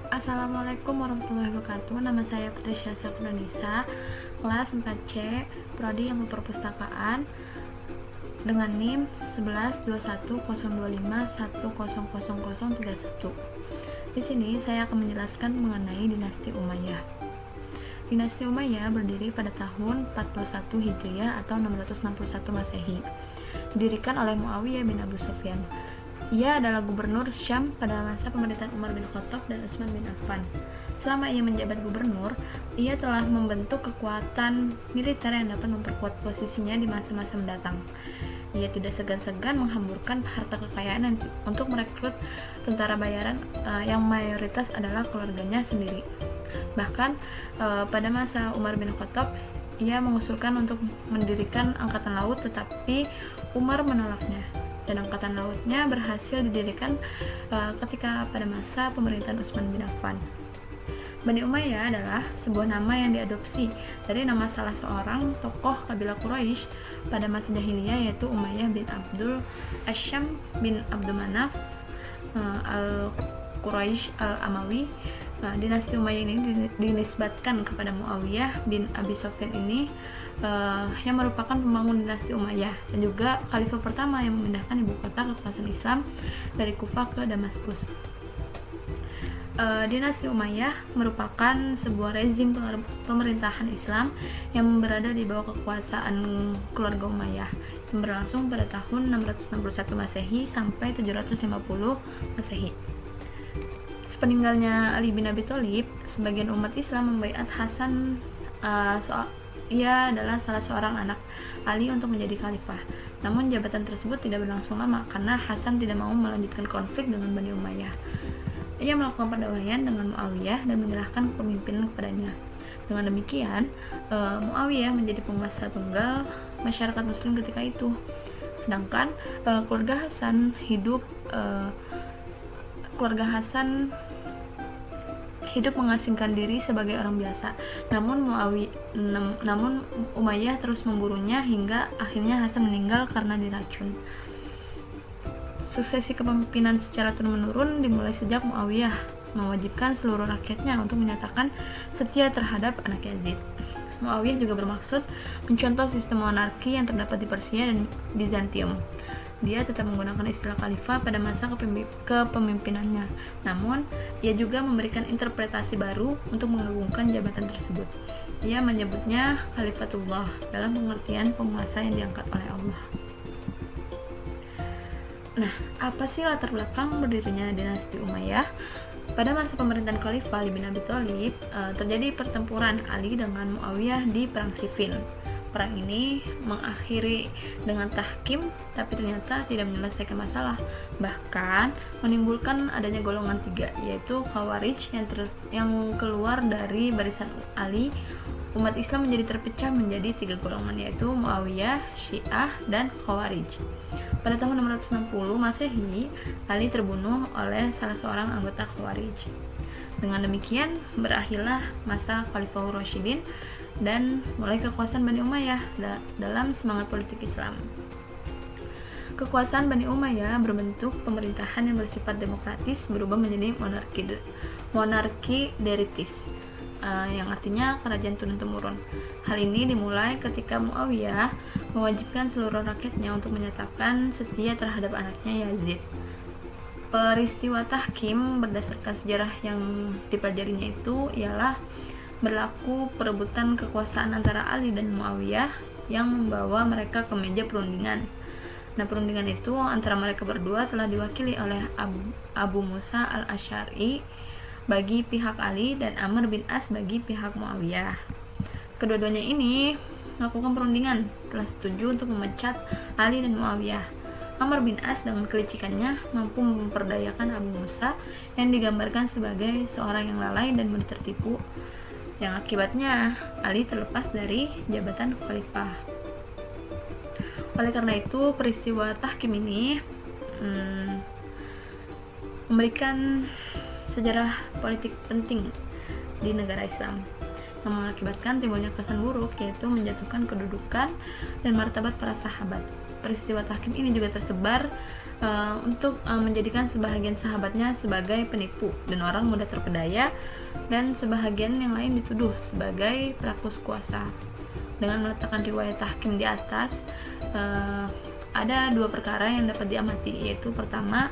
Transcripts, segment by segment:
Assalamualaikum warahmatullahi wabarakatuh. Nama saya Patricia Safranisa, kelas 4C, Prodi Ilmu Perpustakaan, dengan NIM 11210251000031. Di sini saya akan menjelaskan mengenai dinasti Umayyah. Dinasti Umayyah berdiri pada tahun 41 Hijriah atau 661 Masehi. Didirikan oleh Muawiyah bin Abu Sufyan. Ia adalah gubernur Syam pada masa pemerintahan Umar bin Khattab dan Utsman bin Affan. Selama ia menjabat gubernur, ia telah membentuk kekuatan militer yang dapat memperkuat posisinya di masa-masa mendatang. Ia tidak segan-segan menghamburkan harta kekayaan untuk merekrut tentara bayaran yang mayoritas adalah keluarganya sendiri. Bahkan pada masa Umar bin Khattab, ia mengusulkan untuk mendirikan angkatan laut, tetapi Umar menolaknya. Dan angkatan lautnya berhasil didirikan ketika pada masa pemerintahan Utsman bin Affan. Bani Umayyah adalah sebuah nama yang diadopsi dari nama salah seorang tokoh kabilah Quraisy pada masa jahiliyah, yaitu Umayyah bin Abdul Asyam bin Abdul Manaf al-Quraisy al-Amawi. Dinasti Umayyah ini dinisbatkan kepada Muawiyah bin Abi Sufyan ini, yang merupakan pembangun dinasti Umayyah dan juga khalifah pertama yang memindahkan ibu kota kekuasaan Islam dari Kufah ke Damaskus. Dinasti Umayyah merupakan sebuah rezim pemerintahan Islam yang berada di bawah kekuasaan keluarga Umayyah yang berlangsung pada tahun 661 Masehi sampai 750 Masehi. Sepeninggalnya Ali bin Abi Thalib, sebagian umat Islam membaiat Hasan. Ia adalah salah seorang anak Ali untuk menjadi khalifah. Namun jabatan tersebut tidak berlangsung lama karena Hasan tidak mau melanjutkan konflik dengan Bani Umayyah. Ia melakukan perdamaian dengan Muawiyah dan menyerahkan kepemimpinan kepadanya. Dengan demikian, Muawiyah menjadi penguasa tunggal masyarakat Muslim ketika itu. Sedangkan keluarga Hasan hidup mengasingkan diri sebagai orang biasa. Namun Umayyah terus memburunya hingga akhirnya Hasan meninggal karena diracun. Suksesi kepemimpinan secara turun-menurun dimulai sejak Muawiyah mewajibkan seluruh rakyatnya untuk menyatakan setia terhadap anak Yazid. Muawiyah juga bermaksud mencontoh sistem monarki yang terdapat di Persia dan Bizantium. Dia tetap menggunakan istilah khalifah pada masa kepemimpinannya. Namun, ia juga memberikan interpretasi baru untuk mengagungkan jabatan tersebut. Ia menyebutnya Khalifatullah dalam pengertian penguasa yang diangkat oleh Allah. Nah, apa sih latar belakang berdirinya dinasti Umayyah? Pada masa pemerintahan Khalifah Ali bin Abi Thalib, terjadi pertempuran Ali dengan Muawiyah di Perang Siffin. Perang ini mengakhiri dengan tahkim, tapi ternyata tidak menyelesaikan masalah, bahkan menimbulkan adanya golongan tiga, yaitu Khawarij yang keluar dari barisan Ali. Umat Islam menjadi terpecah menjadi tiga golongan, yaitu Muawiyah, Syiah, dan Khawarij. Pada tahun 660 Masehi, Ali terbunuh oleh salah seorang anggota Khawarij. Dengan demikian, berakhirlah masa Khalifahur Rasyidin dan mulai kekuasaan Bani Umayyah dalam semangat politik Islam. Kekuasaan Bani Umayyah berbentuk pemerintahan yang bersifat demokratis berubah menjadi monarki deritis, yang artinya kerajaan turun-temurun. Hal ini dimulai ketika Muawiyah mewajibkan seluruh rakyatnya untuk menyatakan setia terhadap anaknya Yazid. Peristiwa tahkim berdasarkan sejarah yang dipelajarinya itu ialah berlaku perebutan kekuasaan antara Ali dan Muawiyah yang membawa mereka ke meja perundingan. Nah, perundingan itu antara mereka berdua telah diwakili oleh Abu Musa al-Asy'ari bagi pihak Ali dan Amr bin As bagi pihak Muawiyah. Kedua-duanya ini melakukan perundingan, telah setuju untuk memecat Ali dan Muawiyah. Amr bin As dengan kelicikannya mampu memperdayakan Abu Musa yang digambarkan sebagai seorang yang lalai dan mudah tertipu, yang akibatnya Ali terlepas dari jabatan khalifah. Oleh karena itu, peristiwa tahkim ini memberikan sejarah politik penting di negara Islam yang mengakibatkan timbulnya kesan buruk, yaitu menjatuhkan kedudukan dan martabat para sahabat. Peristiwa tahkim ini juga tersebar untuk menjadikan sebahagian sahabatnya sebagai penipu dan orang mudah terpedaya, dan sebahagian yang lain dituduh sebagai perakus kuasa. Dengan meletakkan riwayat tahkim di atas, ada dua perkara yang dapat diamati, yaitu pertama,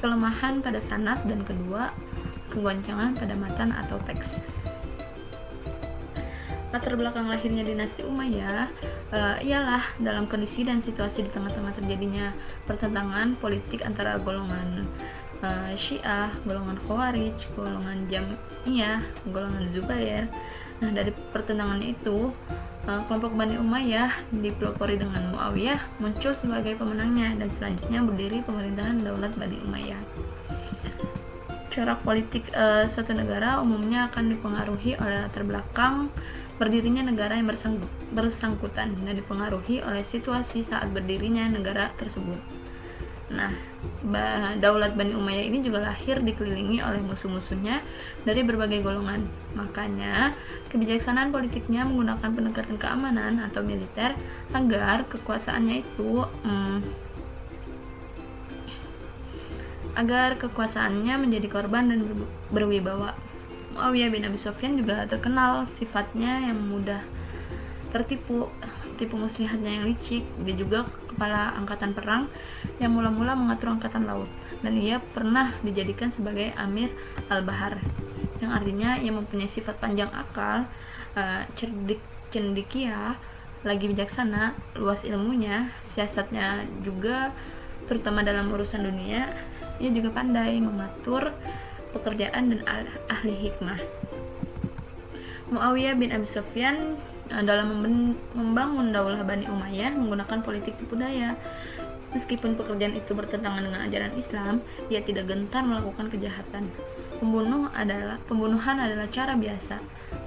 kelemahan pada sanad, dan kedua, kegoncangan pada matan atau teks. Latar belakang lahirnya dinasti Umayyah ialah dalam kondisi dan situasi di tengah-tengah terjadinya pertentangan politik antara golongan Syiah, golongan Khawarij, golongan Jam'iyah, golongan Zubair. Nah, dari pertentangan itu, kelompok Bani Umayyah dipelopori dengan Muawiyah muncul sebagai pemenangnya, dan selanjutnya berdiri pemerintahan Daulat Bani Umayyah. Corak politik suatu negara umumnya akan dipengaruhi oleh latar belakang berdirinya negara yang bersangkutan dan dipengaruhi oleh situasi saat berdirinya negara tersebut. Nah, Daulat Bani Umayyah ini juga lahir dikelilingi oleh musuh-musuhnya dari berbagai golongan. Makanya, kebijaksanaan politiknya menggunakan pendekatan keamanan atau militer agar kekuasaannya menjadi korban dan berwibawa. Muawiyah bin Abi Sufyan juga terkenal sifatnya yang mudah tertipu, tipu muslihatnya yang licik. Dia juga kepala angkatan perang yang mula-mula mengatur angkatan laut, dan ia pernah dijadikan sebagai Amir al-Bahar, yang artinya ia mempunyai sifat panjang akal, cendekia, lagi bijaksana, luas ilmunya, siasatnya juga terutama dalam urusan dunia. Ia juga pandai mengatur pekerjaan dan ahli hikmah. Muawiyah bin Abi Sufyan dalam membangun Daulah Bani Umayyah menggunakan politik tipu daya. Meskipun pekerjaan itu bertentangan dengan ajaran Islam, ia tidak gentar melakukan kejahatan. Pembunuhan adalah cara biasa,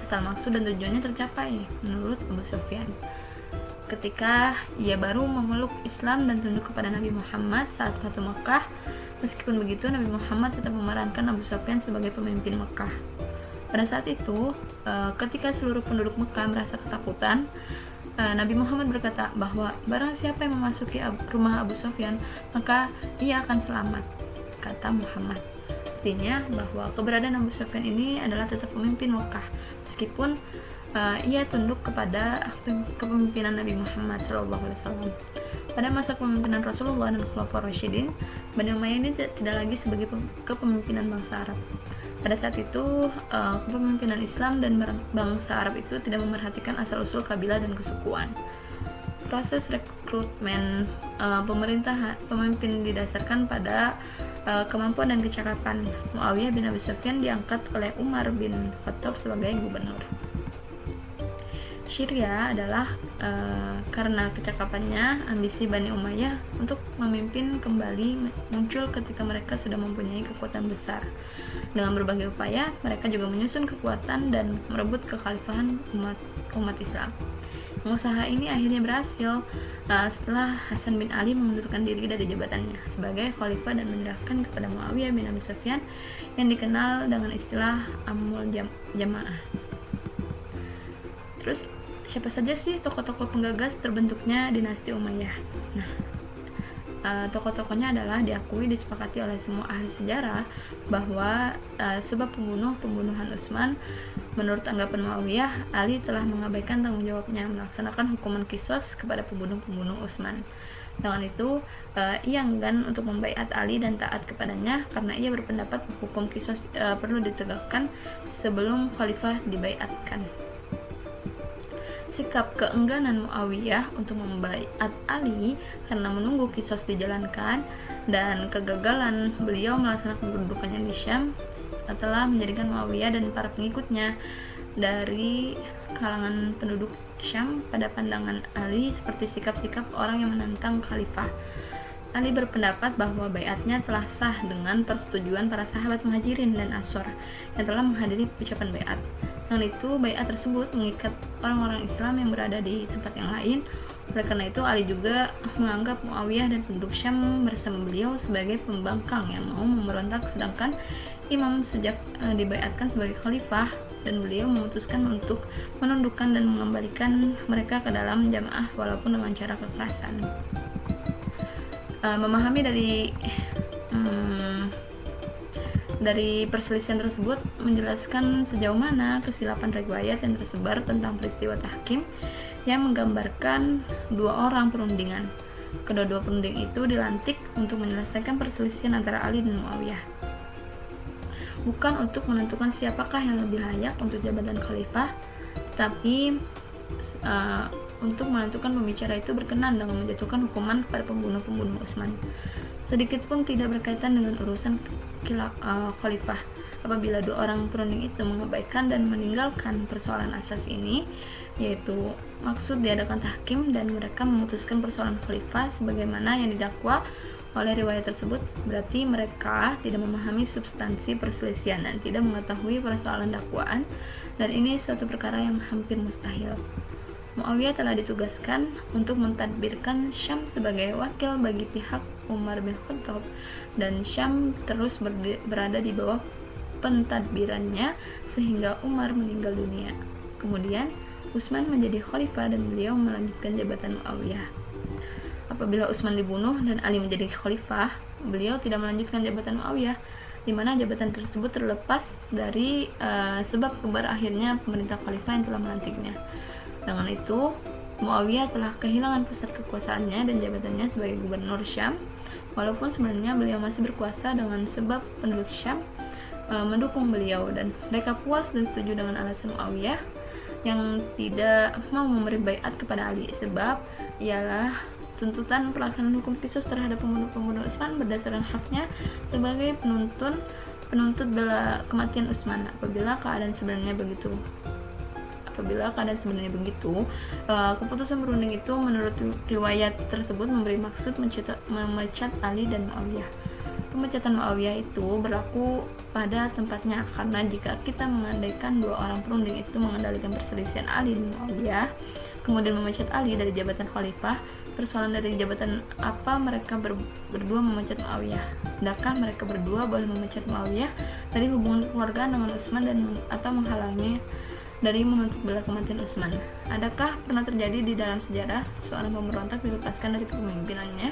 asal maksud dan tujuannya tercapai, menurut Abu Sufyan. Ketika ia baru memeluk Islam dan tunduk kepada Nabi Muhammad saat Fatu Makkah, meskipun begitu, Nabi Muhammad tetap memerankan Abu Sufyan sebagai pemimpin Mekah. Pada saat itu, ketika seluruh penduduk Mekah merasa ketakutan, Nabi Muhammad berkata bahwa barang siapa yang memasuki rumah Abu Sufyan, maka ia akan selamat, kata Muhammad. Artinya bahwa keberadaan Abu Sufyan ini adalah tetap pemimpin Mekah, meskipun ia tunduk kepada kepemimpinan Nabi Muhammad SAW. Pada masa kepemimpinan Rasulullah dan Khulafaur Rasyidin, Bani Umayyah ini tidak lagi sebagai kepemimpinan bangsa Arab. Pada saat itu, kepemimpinan Islam dan bangsa Arab itu tidak memerhatikan asal-usul kabilah dan kesukuan. Proses rekrutmen pemimpin didasarkan pada kemampuan dan kecakapan. Muawiyah bin Abi Sufyan diangkat oleh Umar bin Khattab sebagai gubernur Syria adalah karena kecakapannya. Ambisi Bani Umayyah untuk memimpin kembali muncul ketika mereka sudah mempunyai kekuatan besar. Dengan berbagai upaya, mereka juga menyusun kekuatan dan merebut kekhalifahan umat Islam. Usaha ini akhirnya berhasil setelah Hasan bin Ali mengundurkan diri dari jabatannya sebagai khalifah dan menyerahkan kepada Muawiyah bin Abi Sufyan yang dikenal dengan istilah Amul Jamaah. Terus siapa saja sih tokoh-tokoh penggagas terbentuknya dinasti Umayyah? Nah, tokoh-tokohnya adalah diakui disepakati oleh semua ahli sejarah bahwa sebab pembunuhan Utsman, menurut anggapan Muawiyah, Ali telah mengabaikan tanggung jawabnya melaksanakan hukuman qisas kepada pembunuh Utsman. Dengan itu, ia enggan untuk membaiat Ali dan taat kepadanya karena ia berpendapat hukum qisas perlu ditegakkan sebelum khalifah dibaiatkan. Sikap keengganan Muawiyah untuk membaiat Ali karena menunggu qisas dijalankan dan kegagalan beliau melaksanakan kedudukannya di Syam telah menjadikan Muawiyah dan para pengikutnya dari kalangan penduduk Syam pada pandangan Ali seperti sikap-sikap orang yang menentang khalifah. Ali berpendapat bahwa baiatnya telah sah dengan persetujuan para sahabat Muhajirin dan Ansor yang telah menghadiri ucapan baiat. Dengan itu, baiat tersebut mengikat orang-orang Islam yang berada di tempat yang lain. Oleh karena itu, Ali juga menganggap Muawiyah dan penduduk Syam bersama beliau sebagai pembangkang yang mau memberontak, sedangkan Imam sejak dibaiatkan sebagai khalifah dan beliau memutuskan untuk menundukkan dan mengembalikan mereka ke dalam jamaah walaupun dengan cara kekerasan. Memahami dari perselisihan tersebut menjelaskan sejauh mana kesilapan riwayat yang tersebar tentang peristiwa tahkim yang menggambarkan dua orang perundingan. Kedua-dua perunding itu dilantik untuk menyelesaikan perselisihan antara Ali dan Muawiyah, bukan untuk menentukan siapakah yang lebih layak untuk jabatan khalifah, tapi untuk menentukan pembicara itu berkenan dengan menjatuhkan hukuman kepada pembunuh-pembunuh Utsman. Sedikit pun tidak berkaitan dengan urusan khalifah. Apabila dua orang perunding itu mengabaikan dan meninggalkan persoalan asas ini, yaitu maksud diadakan tahkim, dan mereka memutuskan persoalan khalifah sebagaimana yang didakwa oleh riwayat tersebut, berarti mereka tidak memahami substansi perselisihan dan tidak mengetahui persoalan dakwaan, dan ini suatu perkara yang hampir mustahil. Muawiyah telah ditugaskan untuk mentadbirkan Syam sebagai wakil bagi pihak Umar bin Khattab, dan Syam terus berada di bawah pentadbirannya sehingga Umar meninggal dunia. Kemudian Utsman menjadi khalifah dan beliau melanjutkan jabatan Muawiyah. Apabila Utsman dibunuh dan Ali menjadi khalifah, beliau tidak melanjutkan jabatan Muawiyah, di mana jabatan tersebut terlepas dari sebab berakhirnya pemerintah khalifah yang telah melantiknya. Dengan itu, Muawiyah telah kehilangan pusat kekuasaannya dan jabatannya sebagai gubernur Syam, walaupun sebenarnya beliau masih berkuasa dengan sebab penduduk Syam mendukung beliau dan mereka puas dan setuju dengan alasan Muawiyah yang tidak mau memberi baiat kepada Ali, sebab ialah tuntutan pelaksanaan hukum qisas terhadap pembunuh Utsman berdasarkan haknya sebagai penuntut bela kematian Utsman. Apabila keadaan sebenarnya begitu, keputusan berunding itu menurut riwayat tersebut memberi maksud memecat Ali dan Muawiyah. Pemecatan Muawiyah itu berlaku pada tempatnya, karena jika kita mengandaikan dua orang perunding itu mengendalikan perselisihan Ali dan Muawiyah, kemudian memecat Ali dari jabatan khalifah, persoalan dari jabatan apa mereka berdua memecat Muawiyah? Adakah mereka berdua boleh memecat Muawiyah dari hubungan keluarga dengan Utsman atau menghalangi dari menuntut bela kematian Utsman? Adakah pernah terjadi di dalam sejarah seorang pemberontak dilepaskan dari kepemimpinannya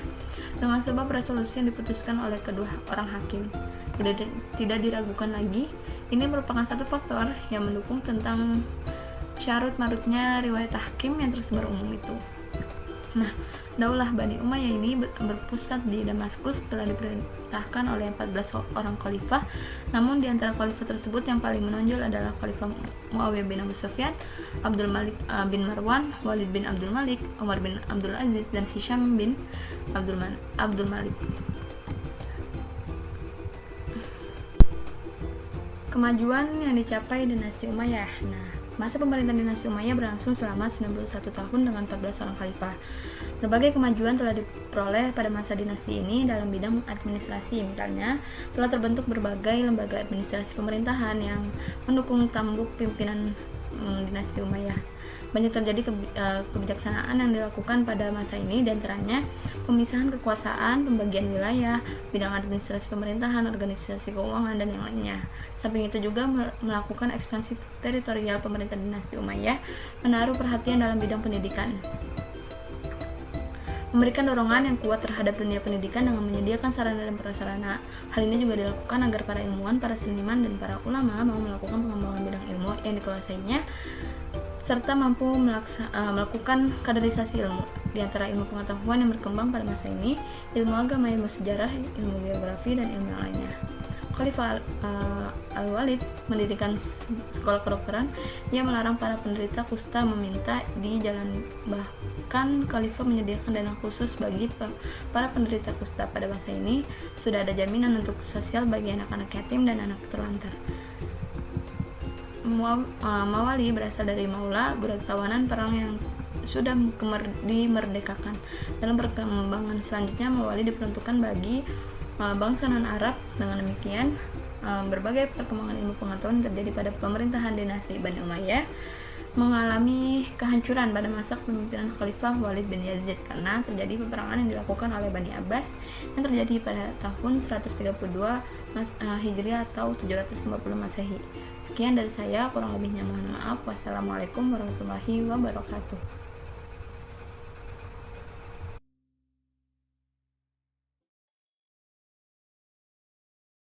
dengan sebab resolusi yang diputuskan oleh kedua orang hakim? Tidak diragukan lagi, ini merupakan satu faktor yang mendukung tentang syarut marutnya riwayat tahkim yang tersebar umum itu. Nah, Daulah Bani Umayyah ini berpusat di Damaskus setelah diperintahkan oleh 14 orang khalifah. Namun di antara khalifah tersebut yang paling menonjol adalah Khalifah Muawiyah bin Abu Sufyan, Abdul Malik bin Marwan, Walid bin Abdul Malik, Umar bin Abdul Aziz, dan Hisham bin Abdul Malik. Kemajuan yang dicapai dinasti Umayyah. Nah, masa pemerintahan dinasti Umayyah berlangsung selama 91 tahun dengan 14 orang khalifah. Berbagai kemajuan telah diperoleh pada masa dinasti ini dalam bidang administrasi. Misalnya, telah terbentuk berbagai lembaga administrasi pemerintahan yang mendukung tambuk pimpinan dinasti Umayyah. Banyak terjadi kebijaksanaan yang dilakukan pada masa ini, diantaranya pemisahan kekuasaan, pembagian wilayah, bidang administrasi pemerintahan, organisasi keuangan, dan yang lainnya. Samping itu juga melakukan ekspansi teritorial pemerintah dinasti Umayyah, menaruh perhatian dalam bidang pendidikan, memberikan dorongan yang kuat terhadap dunia pendidikan dengan menyediakan sarana dan prasarana. Hal ini juga dilakukan agar para ilmuwan, para seniman, dan para ulama mau melakukan pengembangan bidang ilmu yang dikuasainya, serta mampu melakukan kaderisasi ilmu. Di antara ilmu pengetahuan yang berkembang pada masa ini, ilmu agama, ilmu sejarah, ilmu geografi, dan ilmu yang lainnya. Khalifah Al-Walid mendirikan sekolah kedokteran. Ia melarang para penderita kusta meminta di jalan. Bahkan Khalifah menyediakan dana khusus bagi para penderita kusta. Pada masa ini sudah ada jaminan untuk sosial bagi anak-anak yatim dan anak terlantar. Mawali berasal dari maula, budak tawanan perang yang sudah dimerdekakan. Dalam perkembangan selanjutnya, Mawali diperuntukkan bagi bangsa non-Arab. Dengan demikian, berbagai perkembangan ilmu pengetahuan terjadi pada pemerintahan dinasti Bani Umayyah mengalami kehancuran pada masa kepemimpinan Khalifah Walid bin Yazid karena terjadi peperangan yang dilakukan oleh Bani Abbas yang terjadi pada tahun 132 Hijriah atau 750 Masehi. Sekian dari saya, kurang lebihnya mohon maaf. Wassalamualaikum warahmatullahi wabarakatuh.